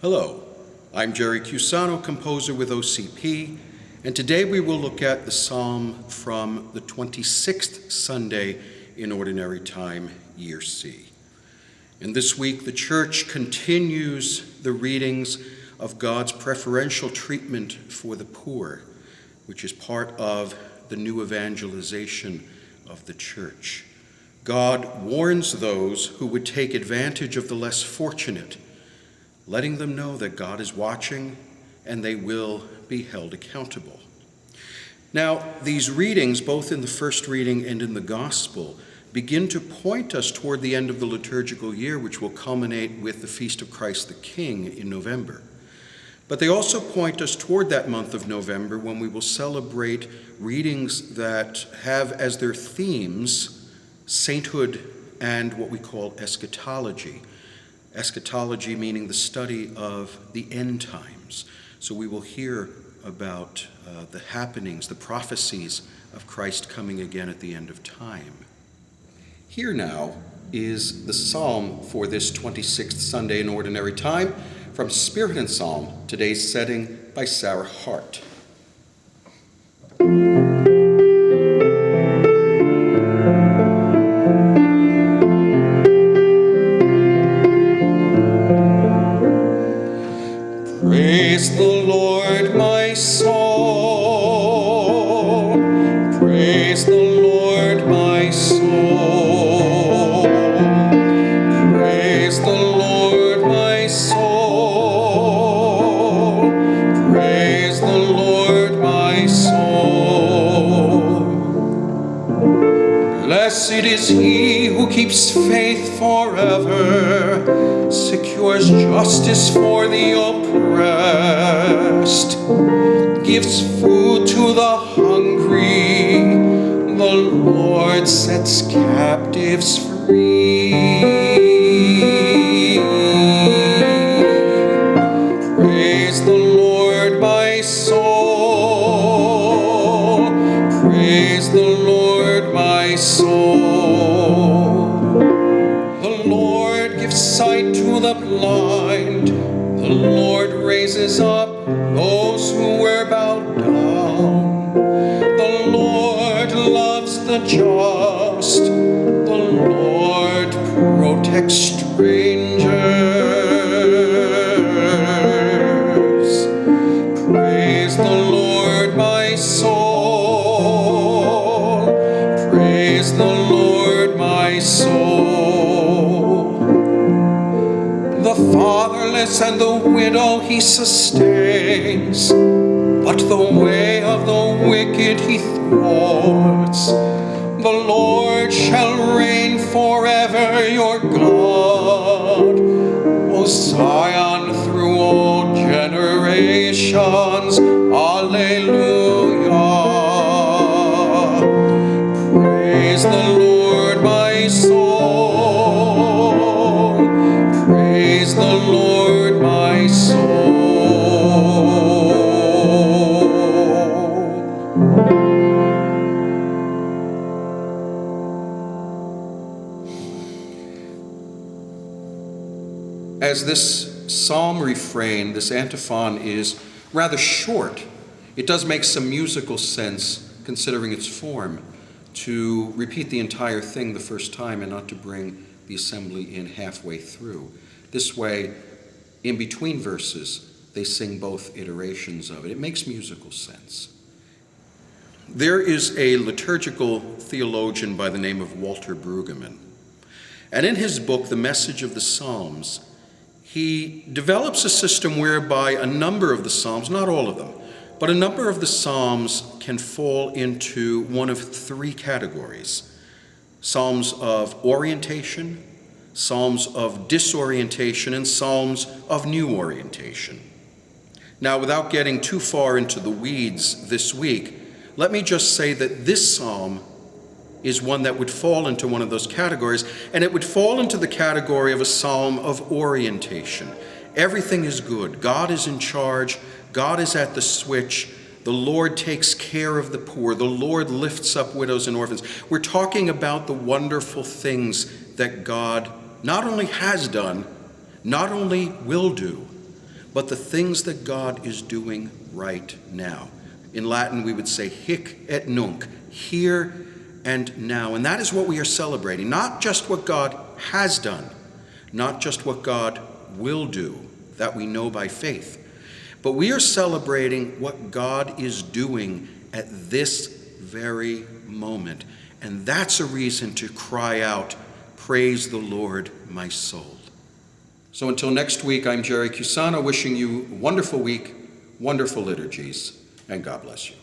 Hello, I'm Gerard Chiusano, composer with OCP, and today we will look at the psalm from the 26th Sunday in Ordinary Time, Year C. And this week, the Church continues the readings of God's preferential treatment for the poor, which is part of the new evangelization of the Church. God warns those who would take advantage of the less fortunate, letting them know that God is watching and they will be held accountable. Now, these readings, both in the first reading and in the Gospel, begin to point us toward the end of the liturgical year, which will culminate with the Feast of Christ the King in November. But they also point us toward that month of November when we will celebrate readings that have as their themes sainthood and what we call eschatology. Eschatology meaning the study of the end times. So we will hear about the happenings, the prophecies of Christ coming again at the end of time. Here now is the psalm for this 26th Sunday in Ordinary Time from Spirit and Psalm, today's setting by Sarah Hart. Praise the Lord, my soul. Praise the Lord, my soul. Praise the Lord, my soul. Praise the Lord, my soul. Blessed is he who keeps faith forever, secures justice for the oppressed, gives food to the hungry. The Lord sets captives free. Praise the Lord, my soul. Praise the Lord, my soul. The Lord gives sight to the blind. The Lord raises up those who were bowed down. The Lord loves the just. The Lord protects strangers. Praise the Lord, my soul. Praise the Lord, my soul. The fatherless and the widow he sustains, but the way of the wicked he thwarts. The Lord shall reign forever, your God, O Zion, through all generations. Alleluia. Praise the Lord, my soul. Praise the Lord, my soul. As this psalm refrain, this antiphon is rather short, it does make some musical sense, considering its form, to repeat the entire thing the first time and not to bring the assembly in halfway through. This way, in between verses, they sing both iterations of it. It makes musical sense. There is a liturgical theologian by the name of Walter Brueggemann, and in his book, The Message of the Psalms, he develops a system whereby a number of the Psalms, not all of them, but a number of the Psalms can fall into one of three categories: Psalms of orientation, Psalms of disorientation, and Psalms of new orientation. Now, without getting too far into the weeds this week, let me just say that this psalm is one that would fall into one of those categories, and it would fall into the category of a psalm of orientation. Everything is good. God is in charge. God is at the switch. The Lord takes care of the poor. The Lord lifts up widows and orphans. We're talking about the wonderful things that God not only has done, not only will do, but the things that God is doing right now. In Latin, we would say hic et nunc, here and now. And that is what we are celebrating, not just what God has done, not just what God will do, that we know by faith, but we are celebrating what God is doing at this very moment. And that's a reason to cry out, "Praise the Lord, my soul." So until next week, I'm Gerard Chiusano, wishing you a wonderful week, wonderful liturgies, and God bless you.